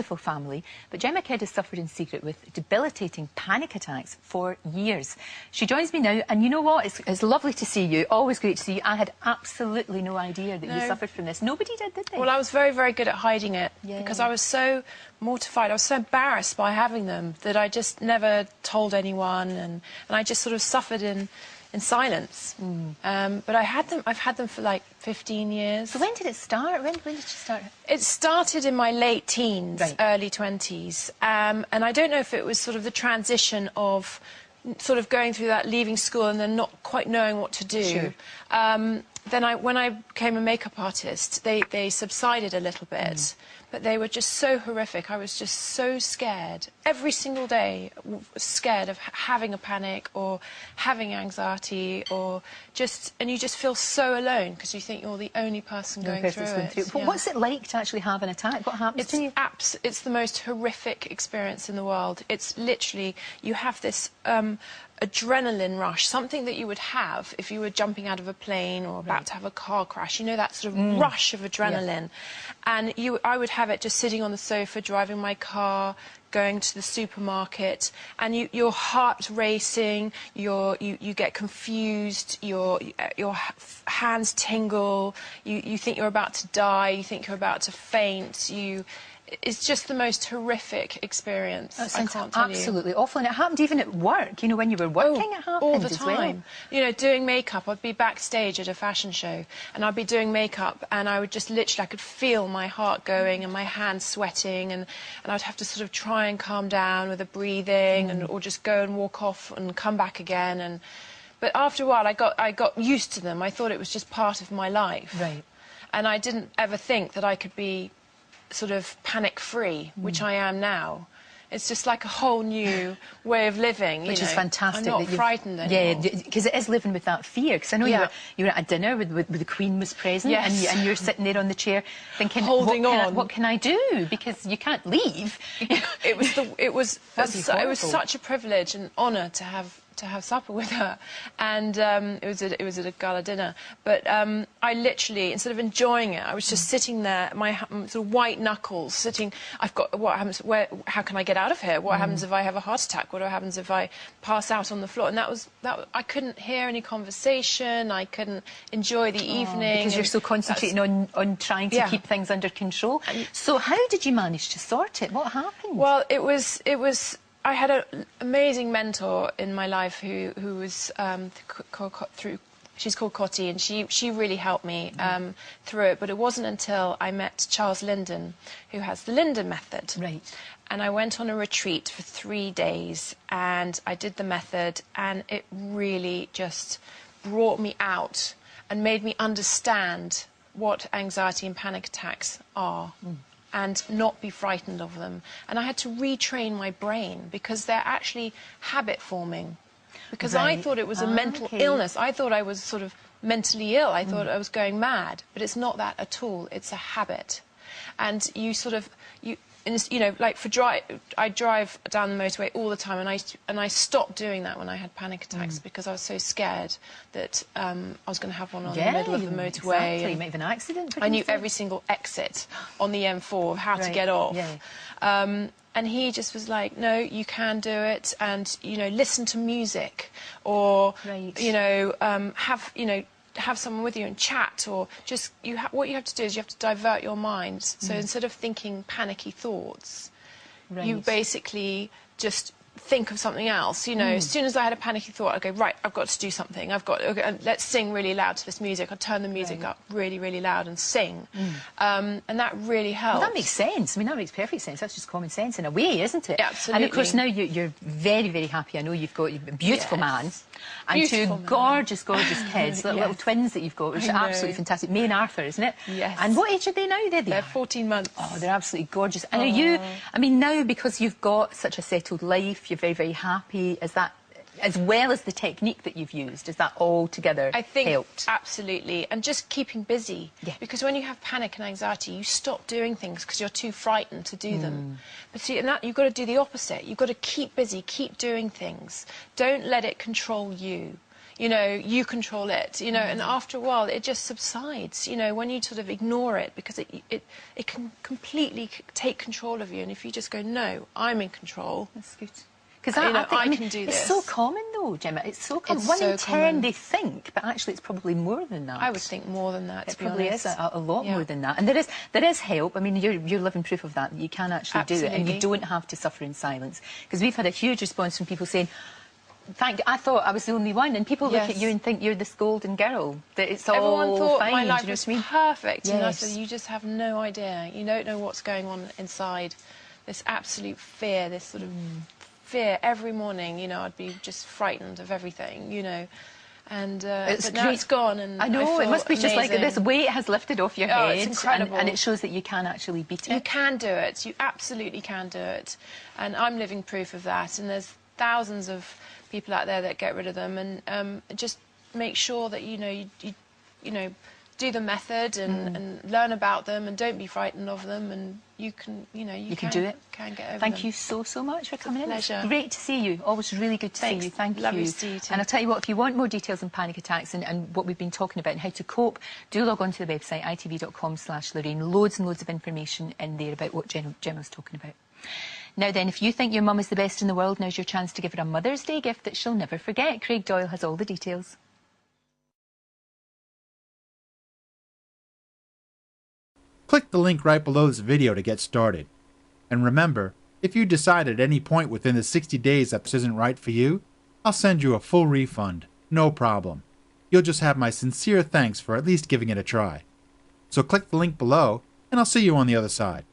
family, but Gemma Kidd has suffered in secret with debilitating panic attacks for years. She joins me now, and you know what? It's lovely to see you. Always great to see you. I had absolutely no idea that you suffered from this. Nobody did they? Well, I was very, very good at hiding it because I was so mortified. I was so embarrassed by having them that I just never told anyone, and I just sort of suffered in silence. But I've had them for like 15 years. So when did it start? When did you start? It started in my late teens, early 20s. And I don't know if it was sort of the transition of sort of going through that, leaving school and then not quite knowing what to do. Sure. Then when I became a makeup artist, they subsided a little bit, but they were just so horrific. I was just so scared. Every single day, scared of having a panic or having anxiety or just... And you just feel so alone because you think you're the only person going through it. But what's it like to actually have an attack? What happens to you? It's the most horrific experience in the world. It's literally, you have this... adrenaline rush, something that you would have if you were jumping out of a plane or about to have a car crash. You know, that sort of rush of adrenaline. And I would have it just sitting on the sofa, driving my car, going to the supermarket, and your heart's racing, you get confused, your hands tingle, you think you're about to die, you think you're about to faint, It's just the most horrific experience. That sounds absolutely awful. And it happened even at work, you know, when you were working, it happened all the as well. time. You know, doing makeup, I'd be backstage at a fashion show and I'd be doing makeup and I would just literally, I could feel my heart going and my hands sweating and I'd have to sort of try and calm down with the breathing or just go and walk off and come back again. But after a while, I got used to them. I thought it was just part of my life. Right. And I didn't ever think that I could be sort of panic-free, which I am now. It's just like a whole new way of living, which is fantastic. I'm not frightened anymore. Yeah, because it is living with that fear. Because I know you were at a dinner with the Queen was present, and you're sitting there on the chair thinking, holding on. What can I do? Because you can't leave. It was such a privilege and honour to have supper with her, and it was at a gala dinner. But I literally, instead of enjoying it, I was just sitting there, my sort of white knuckles, sitting. I've got what happens? How can I get out of here? What happens if I have a heart attack? What happens if I pass out on the floor? And that I couldn't hear any conversation. I couldn't enjoy the evening because you're so concentrating on trying to keep things under control. So how did you manage to sort it? What happened? Well, it was. I had an amazing mentor in my life who was she's called Cotty, and she really helped me through it. But it wasn't until I met Charles Linden, who has the Linden method. Right. And I went on a retreat for 3 days, and I did the method, and it really just brought me out and made me understand what anxiety and panic attacks are. And not be frightened of them. And I had to retrain my brain because they're actually habit-forming. Because I thought it was a mental illness. I thought I was sort of mentally ill. I thought I was going mad. But it's not that at all. It's a habit. And you sort of... You know, like I drive down the motorway all the time, and I stopped doing that when I had panic attacks because I was so scared that I was going to have one on the middle of the motorway. Exactly. You might have an accident. I knew every single exit on the M4 of how to get off. And he just was like, no, you can do it, and you know, listen to music, or you know, have someone with you and chat, or just what you have to do is you have to divert your mind. So instead of thinking panicky thoughts, you basically just think of something else. You know, as soon as I had a panicky thought, I'd go, right, I've got to do something. Let's sing really loud to this music. I'd turn the music up really, really loud and sing. And that really helped. Well, that makes sense. I mean, that makes perfect sense. That's just common sense in a way, isn't it? Yeah, absolutely. And of course, now you're very, very happy. I know you've got a beautiful man and two gorgeous, gorgeous kids, little twins that you've got, which are absolutely fantastic. May and Arthur, isn't it? Yes. And what age are they now? They're 14 months. Oh, they're absolutely gorgeous. And are you, I mean, now because you've got such a settled life, you're very, very happy, is that, as well as the technique that you've used, is that all together I think helped? Absolutely. And just keeping busy. Because when you have panic and anxiety, you stop doing things because you're too frightened to do them. But see, in that, you've got to do the opposite. You've got to keep busy, keep doing things. Don't let it control you. You know, you control it, you know, and after a while it just subsides, you know, when you sort of ignore it, because it can completely take control of you. And if you just go, no, I'm in control. That's good. Because I can do this. It's so common though, Gemma. It's so common. It's 1 so in 10 common. they think, but actually it's probably more than that. I would think more than that, to be probably honest. is a lot more than that. And there is help. I mean, you're living proof of that. You can actually do it, and you don't have to suffer in silence. Because we've had a huge response from people saying, I thought I was the only one, and people look at you and think you're this golden girl. That it's all Everyone thought fine. my life do you know was what I mean? perfect, Yes. and I said, you just have no idea. You don't know what's going on inside. This absolute fear, this sort of fear every morning. You know, I'd be just frightened of everything. You know, and but now it's gone, and I know it must be just like amazing. this weight has lifted off your head. It's incredible, and it shows that you can actually beat it. You can do it. You absolutely can do it, and I'm living proof of that. And there's thousands of people out there that get rid of them, and just make sure that you know do the method and learn about them, and don't be frightened of them, and you can you can do it. Can get over Thank them. you so much for coming in. Pleasure. It's great to see you. Always really good to see you. Thank you. Lovely to see you too. And I'll tell you what, if you want more details on panic attacks and what we've been talking about and how to cope, do log on to the website itv.com/Lorraine. Loads and loads of information in there about what Gemma's talking about. Now then, if you think your mum is the best in the world, now's your chance to give her a Mother's Day gift that she'll never forget. Craig Doyle has all the details. Click the link right below this video to get started. And remember, if you decide at any point within the 60 days that this isn't right for you, I'll send you a full refund, no problem. You'll just have my sincere thanks for at least giving it a try. So click the link below, and I'll see you on the other side.